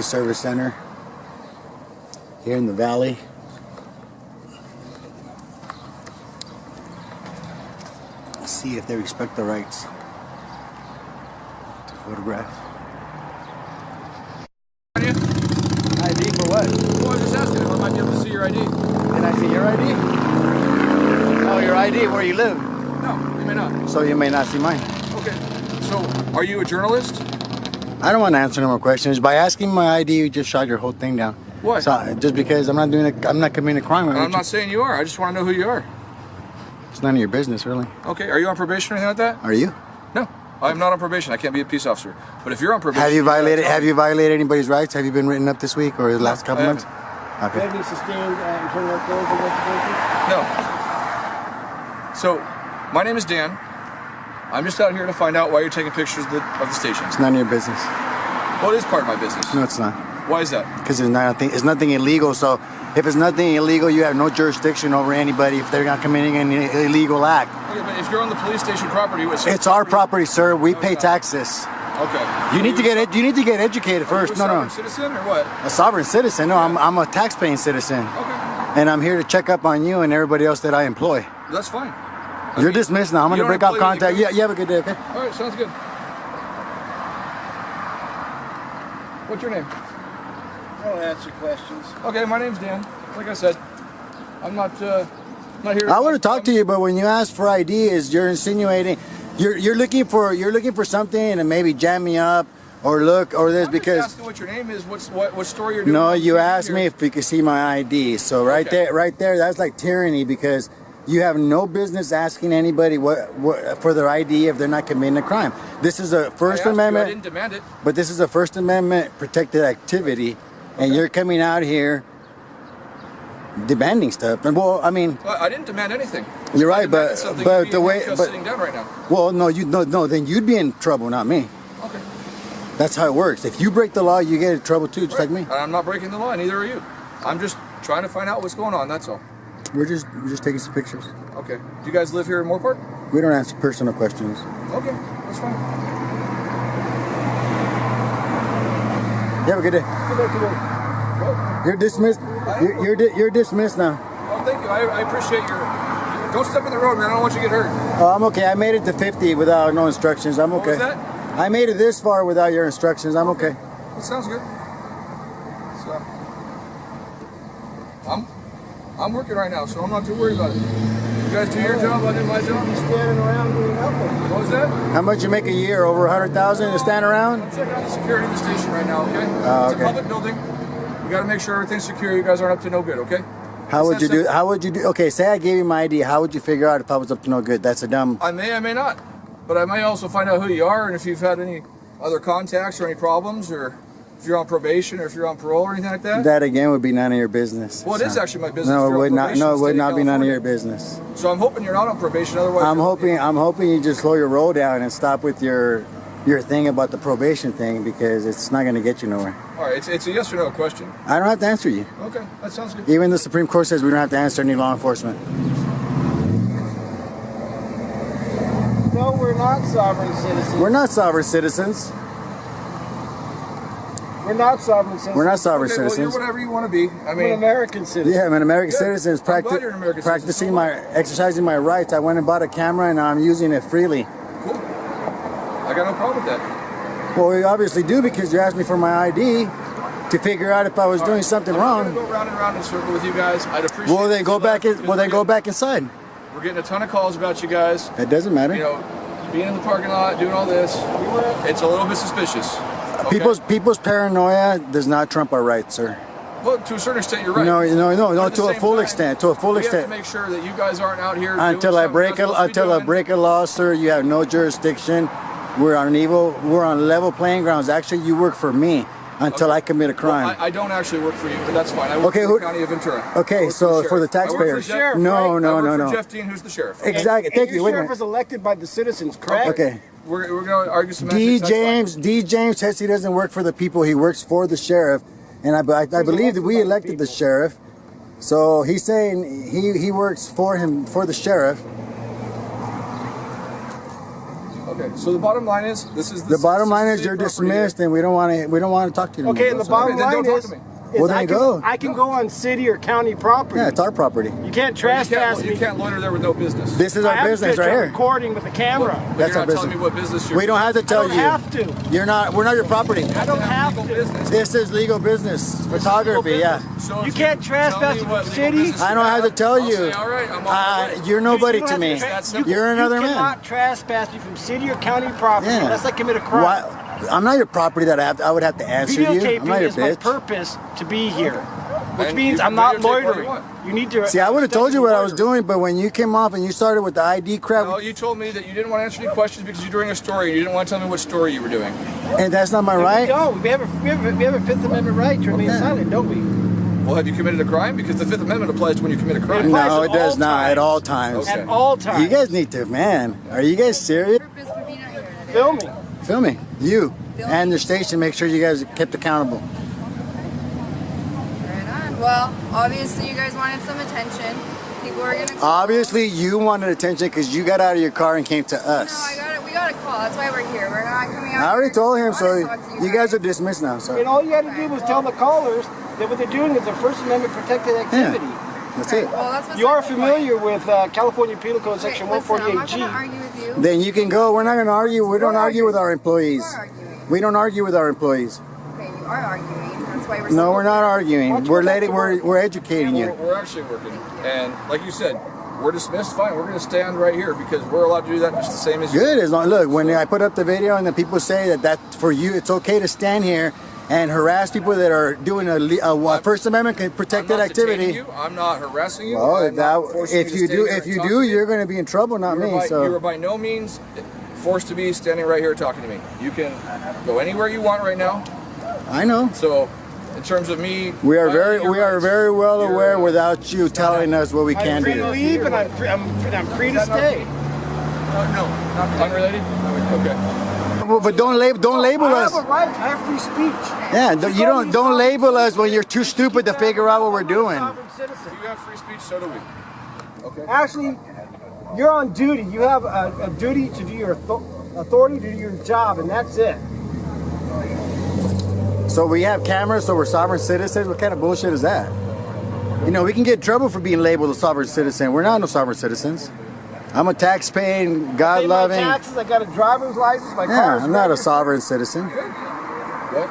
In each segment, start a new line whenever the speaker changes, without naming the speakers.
Community Service Center here in the valley. Let's see if they respect the rights to photograph. ID for what?
Well, I was just asking if I might be able to see your ID.
Can I see your ID? Oh, your ID, where you live.
No, you may not.
So you may not see mine.
Okay. So, are you a journalist?
I don't want to answer no more questions. By asking my ID, you just shot your whole thing down.
Why?
So, just because I'm not committing a crime.
I'm not saying you are. I just want to know who you are.
It's none of your business, really.
Okay. Are you on probation or anything like that?
Are you?
No. I'm not on probation. I can't be a peace officer. But if you're on probation,
Have you violated anybody's rights? Have you been written up this week or the last couple months? Okay.
Have you sustained internal affairs investigation?
No. So, my name is Dan. I'm just out here to find out why you're taking pictures of the station.
It's none of your business.
Well, it is part of my business.
No, it's not.
Why is that?
Because it's nothing illegal. So if it's nothing illegal, you have no jurisdiction over anybody if they're not committing an illegal act.
Okay, but if you're on the police station property,
It's our property, sir. We pay taxes.
Okay.
You need to get educated first.
Are you a
No.
sovereign citizen or what?
A sovereign citizen? No, I'm a tax-paying citizen,
Okay.
and I'm here to check up on you and everybody else that I employ.
That's fine.
You're dismissed now. I'm gonna
you don't
break off
employ me
contact.
anymore?
Yeah, you have a good day. Okay.
All right, sounds good. What's your name?
I'll answer questions.
Okay, my name's Dan. Like I said, I'm not here.
I want to talk to you, but when you ask for ID, you're insinuating you're looking for something to maybe jam me up or look or this
I'm
because.
just asking what your name is. What story you're doing?
No, you asked me if you could see my ID. So right there, that's like tyranny because you have no business asking anybody what for their ID if they're not committing a crime. This is a First Amendment.
I didn't demand it.
But this is a First Amendment protected activity, and you're coming out here demanding stuff. And well, I mean,
Well, I didn't demand anything.
you're right,
I demanded something.
but
You'd
the
be
way,
just
but
sitting down right now.
well, no, then you'd be in trouble, not me.
Okay.
That's how it works. If you break the law, you get in trouble too, just like me.
And I'm not breaking the law. Neither are you. I'm just trying to find out what's going on. That's all.
We're just taking some pictures.
Okay. Do you guys live here in Moorpark?
We don't answer personal questions.
Okay, that's fine.
You have a good day.
Go back to work. Well,
You're dismissed. You're dismissed now.
oh, thank you. I appreciate your. Don't step in the road, man. I don't want you to get hurt.
Oh, I'm okay. I made it to 50 without no instructions. I'm
What
okay.
was that?
I made it this far without your instructions. I'm okay.
That sounds good. So, I'm working right now, so I'm not too worried about it. You guys do your job, I do my job.
You're standing around doing nothing.
What was that?
How much you make a year? Over 100,000 to stand around?
I'm checking out the security of the station right now, okay?
Oh,
It's
okay.
a public building. We got to make sure everything's secure. You guys aren't up to no good, okay?
How would
That's
you
that
do?
simple.
How would you do? Okay, say I gave you my ID. How would you figure out if I was up to no good? That's a dumb.
I may not. But I may also find out who you are and if you've had any other contacts or any problems or if you're on probation or if you're on parole or anything like that.
That again would be none of your business.
Well, it is actually my business.
No,
if
it
you're on
would not.
probation
No,
in
it
the
would
state
not be none of your
California.
business.
So I'm hoping you're not on probation. Otherwise,
I'm hoping you just slow your roll down and stop with your thing about the probation thing because it's not going to get you nowhere.
All right, it's a yes or no question.
I don't have to answer you.
Okay, that sounds good.
Even the Supreme Court says we don't have to answer any law enforcement.
No, we're not sovereign citizens.
We're not sovereign citizens.
We're not sovereign citizens.
We're not sovereign
Okay, well, you're
citizens.
whatever you want to be. I
We're an
mean,
American citizen.
Yeah, I'm an American
Good.
citizen.
I'm glad you're an American
Practicing
citizen.
exercising my rights. I went and bought a camera and I'm using it freely.
cool. I got no problem with that.
Well, we obviously do because you asked me for my ID to figure out if I was
All
doing
right,
something
I'm
wrong.
not gonna go round and round in a circle with you guys. I'd appreciate.
Well, then
it
go
if you
back.
left,
Well, then
because
go back inside.
We're getting a ton of calls about you guys.
It doesn't matter.
You know, being in the parking lot, doing all this. It's a little bit suspicious. Okay?
People's paranoia does not trump our rights, sir.
Well, to a certain extent, you're right.
No,
But at the
to a
same
full
time,
extent. To a full
we have
extent.
to make sure that you guys aren't out here
Until
doing
I break
something you're not supposed to be doing.
a law, sir, you have no jurisdiction. We're on level playing grounds. Actually, you work for me until I commit a crime.
Well, I don't actually work for you, but that's fine. I work
Okay,
for
who-
the county of Ventura.
Okay,
I work
so for the
sheriff. I work
taxpayers.
for Jeff,
No,
right?
no,
I work
no,
for
no.
Jeff Dean, who's the sheriff.
Exactly. Thank you.
Your
Wait a
sheriff
minute.
is elected by the citizens, correct?
Okay.
We're going to argue some
D.
semantics, that's
James says he doesn't work for the people. He works for the sheriff, and I believe that we elected the sheriff. So he's saying he works for the sheriff.
fine. Okay. So the bottom line is, this is
The bottom line is
city
you're
property.
dismissed, and we don't want to talk to you.
Okay, and the bottom
then
line
don't talk
is,
to me.
Well, then
I can,
go.
I can go on city or county property.
Yeah, it's our property.
You can't trespass
You
me.
can't loiter there with no business.
This is
I
our
have a
business
picture
right
I'm
here.
recording with the camera.
But
That's
you're
our
not telling
business.
me what business you're
We don't have to
I
tell
don't
you.
have to.
We're not your property.
I don't have
legal
to.
business.
This is legal business. Photography, yeah.
So if
You can't
tell
trespass
me
from
what
the
legal
city.
business
I
you
don't have to tell
I'll
you.
say, all right, I'm on my way.
You're nobody
You
to
don't
me.
have to
That's simple.
You're another
You
man.
cannot trespass me from city or county property
Yeah.
unless I commit a crime.
Why? I'm not your property that I would have to answer you. I'm
Videotaping
not your
is my
bitch.
purpose to be here, which
And
means
you
I'm
can
not
videotape what you
loitering.
want.
You need to.
See, I would have told you what I was
loitering.
doing, but when you came off and you started with the ID crap,
No, you told me that you didn't want to answer any questions because you're doing a story and you didn't want to tell me what story you were doing.
and that's not my
We
right.
don't. We have a Fifth Amendment right to remain
Okay.
silent, don't we?
Well, have you committed a crime? Because the Fifth Amendment applies to when you commit a crime.
applies
No,
at
it does
all
not. At
times.
all times.
Okay.
At all times.
You guys need to, man. Are you guys serious?
Purpose for being out here today.
filming.
Film me. You and the station. Make sure you guys are kept accountable.
Right on. Well, obviously you guys wanted some attention. People were gonna call.
Obviously, you wanted attention because you got out of your car and came to
No,
us.
we got a call. That's why we're here. We're not coming out.
I already
here.
told him,
I
so
wanna talk to
you guys are dismissed now.
And
So
all you had to do was tell the callers that what they're doing is a First Amendment protected activity.
that's it.
Well, that's what's
You are
the point.
familiar with California Penal Code
Okay,
Section
listen, I'm not
148G.
gonna argue with you.
Then you can go. We're not going to argue. We don't argue with our employees.
You are arguing.
We don't argue with our employees.
Okay, you are arguing. That's why we're.
No,
so-
we're not arguing.
Why don't you
We're
go back
letting.
to work?
We're educating you.
We're actually working. And like you said, we're dismissed. Fine. We're going to stand right here because we're allowed to do that just the same as you.
Good. As long look, when I put up the video and the people say that for you, it's okay to stand here and harass people that are doing a First Amendment protected
I'm not detaining
activity.
You. I'm not harassing you.
Well,
I'm not forcing
if
to
you
stay
do,
here
if
and
you
talk
do,
to me.
you're going to be in trouble, not
You
me.
are by,
So
you are by no means forced to be standing right here talking to me. You can go anywhere you want right now.
I know.
So, in terms of me,
We are
violating your
we are
rights,
very well
you're,
aware without you telling us what we
I'm
can
free to
do.
leave and I'm free to stay.
No, unrelated. Okay.
But don't label
I
us.
have a right. I have free speech.
Yeah, you don't label us when you're too stupid to figure out what we're doing.
Sovereign citizen.
You have free speech, so do we. Okay.
Actually, you're on duty. You have a duty to do your authority to do your job, and that's it.
So we have cameras, so we're sovereign citizens. What kind of bullshit is that? You know, we can get in trouble for being labeled a sovereign citizen. We're not no sovereign citizens. I'm a tax-paying,
Pay my
God-loving.
taxes. I got a driver's license. My car
Yeah,
is
I'm not a
registered.
sovereign citizen.
What?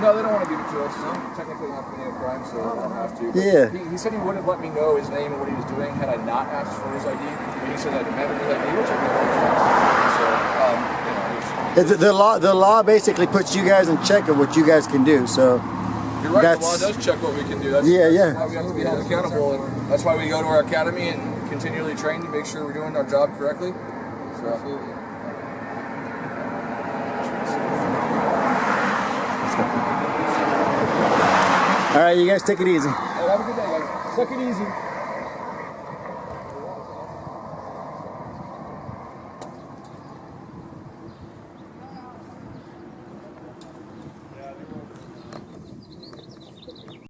No, they don't want to give it to us. I'm technically not committing a crime, so I don't have to.
Yeah.
He said he would have let me know his name and what he was doing had I not asked for his ID. But he said I demanded his ID, which I did. So,
The law basically puts you guys in check of what you guys can do. So
you're right. The law
That's-
does check what we can do. That's,
Yeah,
that's
yeah.
why we have to be held accountable, and that's why we go to our academy and continually train to make sure we're doing our job correctly. So.
all right, you guys take it easy.
Have a good day, guys.
Took it easy.